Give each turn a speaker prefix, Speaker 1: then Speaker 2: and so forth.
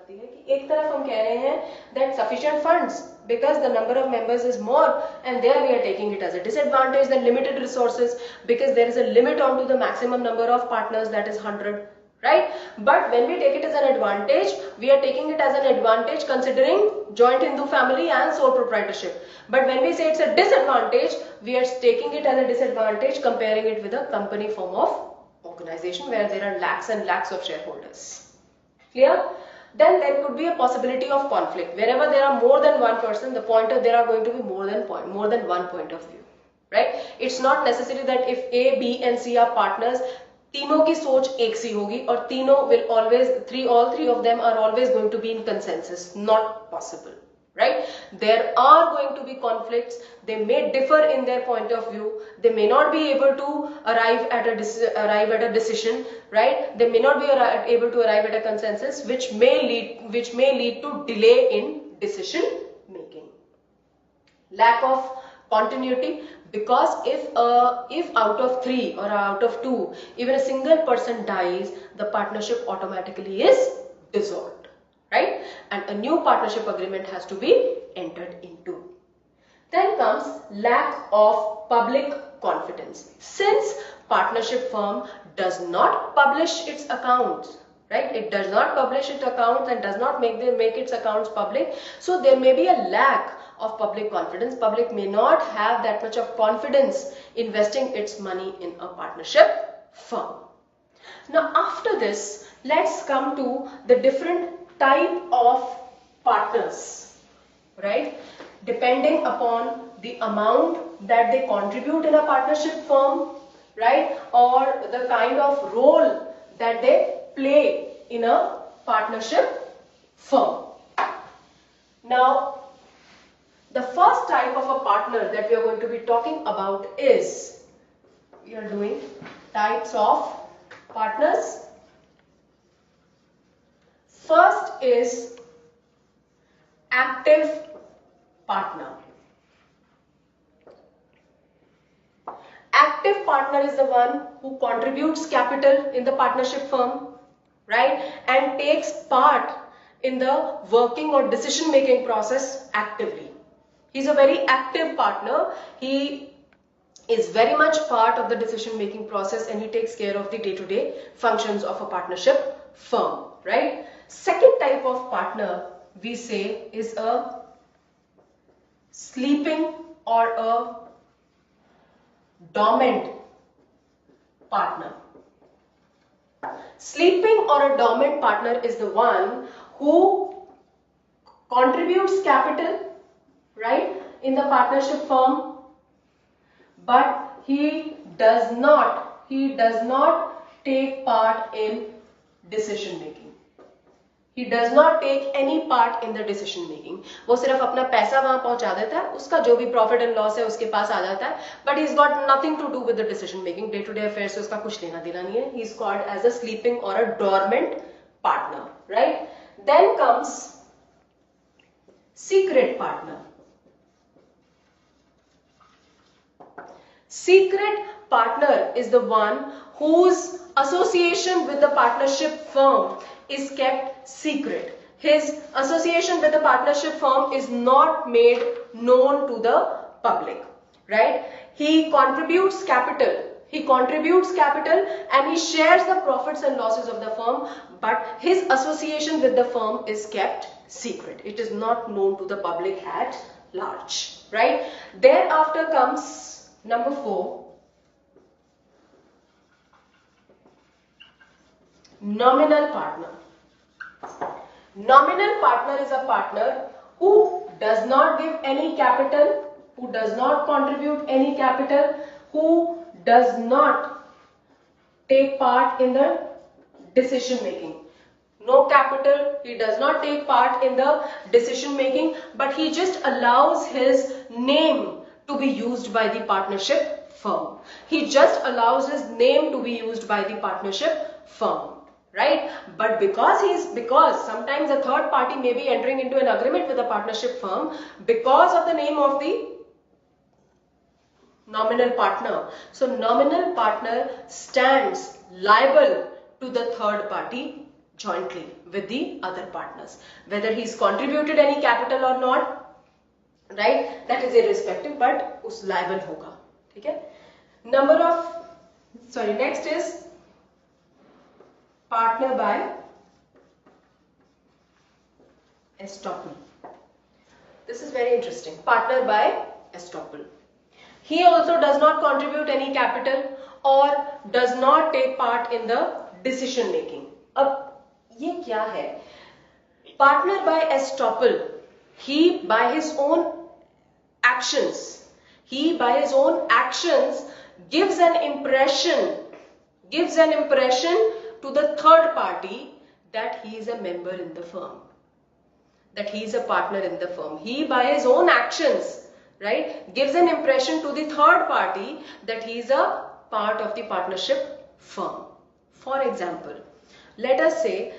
Speaker 1: जाती है कि एक तरफ हम कह रहे हैं that sufficient funds because the number of members is more and there we are taking it as a disadvantage, then limited resources because there is a limit onto the maximum number of partners, that is 100, right? But when we take it as an advantage, we are taking it as an advantage considering joint Hindu family and sole proprietorship. But when we say it's a disadvantage, we are taking it as a disadvantage comparing it with a company form of organization where there are lakhs and lakhs of shareholders. Clear? Then there could be a possibility of conflict. Wherever there are more than one person, the pointer, there are going to be more than one point of view, right? It's not necessary that if A, B and C are partners, तीनों की सोच एक सी होगी और तीनों will always all three of them are always going to be in consensus. Not possible, right? There are going to be conflicts. They may differ in their point of view. They may not be able to arrive at a decision, right? They may not be able to arrive at a consensus, which may lead to delay in decision making. Lack of continuity, because if out of 3 or out of 2 even a single person dies, the partnership automatically is dissolved, right? And a new partnership agreement has to be entered into. Then comes lack of public confidence. Since partnership firm does not publish its accounts, right? It does not publish its accounts and does not make its accounts public. So there may be a lack of public confidence. Public may not have that much of confidence investing its money in a partnership firm. Now after this, let's come to the different type of partners, right? Depending upon the amount that they contribute in a partnership firm, right? Or the kind of role that they play in a partnership firm. Now, the first type of a partner that we are going to be talking about is, we are doing types of partners. First is active partner. Active partner is the one who contributes capital in the partnership firm, right, and takes part in the working or decision making process actively. He's a very active partner. He is very much part of the decision making process and he takes care of the day-to-day functions of a partnership firm, right? Second type of partner we say is a sleeping or a dormant partner. Sleeping or a dormant partner is the one who contributes capital, right, in the partnership firm, but he does not take part in decision making. He does not take any part in the decision making. वो सिर्फ अपना पैसा वहां पहुंचा देता है, उसका जो भी प्रॉफिट एंड लॉस है उसके पास आ जाता है, but he's got nothing to do with the decision making. Day to day affairs से उसका कुछ लेना देना नहीं है. He's called as a sleeping or a dormant partner, right? Then comes secret partner. Secret partner is the one whose association with the partnership firm is kept secret. His association with the partnership firm is not made known to the public, right? He contributes capital. And he shares the profits and losses of the firm, but his association with the firm is kept secret. It is not known to the public at large, right? Thereafter comes number 4, nominal partner. Nominal partner is a partner who does not give any capital, who does not contribute any capital, who does not take part in the decision making. No capital, he does not take part in the decision making, but he just allows his name to be used by the partnership firm. He just allows his name to be used by the partnership firm, right? But because sometimes a third party may be entering into an agreement with the partnership firm because of the name of the nominal partner. So nominal partner stands liable to the third party jointly with the other partners, whether he's contributed any capital or not, right? That is irrespective, but us liable hoga. Okay? Next is partner by estoppel. This is very interesting. Partner by estoppel. He also does not contribute any capital or does not take part in the decision making. अब ये क्या है? Partner by estoppel. He by his own actions gives an impression to the third party that he is a member in the firm, that he is a partner in the firm. He by his own actions, right, gives an impression to the third party that he is a part of the partnership firm. For example, let us say